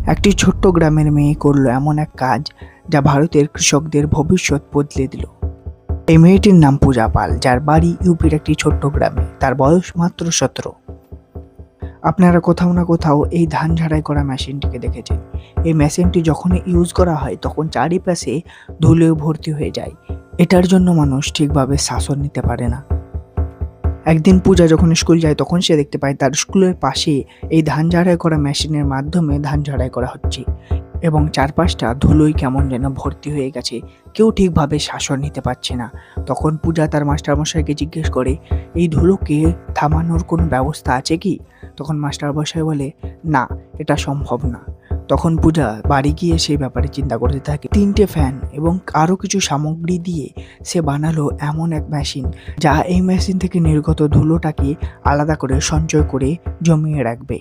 একটি ছোট্ট গ্রামের মেয়ে করলো এমন এক কাজ যা ভারতের কৃষকদের ভবিষ্যৎ বদলে দিল। এই মেয়েটির নাম পূজা পাল, যার বাড়ি ইউপির একটি ছোট্ট গ্রামে। তার বয়স মাত্র 17। আপনারা কোথাও না কোথাও এই ধান ঝাড়াই করা মেশিনটিকে দেখেছেন। এই মেশিনটি যখন ইউজ করা হয় তখন চারিপাশে ধুলোয় ভর্তি হয়ে যায়। এটার জন্য মানুষ ঠিকভাবে শাসন নিতে পারে না। একদিন পূজা যখন স্কুল যায় তখন সে দেখতে পায় তার স্কুলের পাশে এই ধান ঝাড়াই করা মেশিনের মাধ্যমে ধান ঝাড়াই করা হচ্ছে এবং চারপাশটা ধুলোয় কেমন যেন ভর্তি হয়ে গেছে। কেউ ঠিকভাবে শাসন নিতে পারছে না। তখন পূজা তার মাস্টারমশাইকে জিজ্ঞেস করে, এই ধুলোকে থামানোর কোনো ব্যবস্থা আছে কি? তখন মাস্টারমশাই বলে, না, এটা সম্ভব না। তখন পূজা বাড়ি গিয়ে সেই ব্যাপারে চিন্তা করতে থাকে। 3টে ফ্যান এবং আরও কিছু সামগ্রী দিয়ে সে বানালো এমন এক মেশিন যা এই মেশিন থেকে নির্গত ধুলোটাকে আলাদা করে সঞ্চয় করে জমিয়ে রাখবে।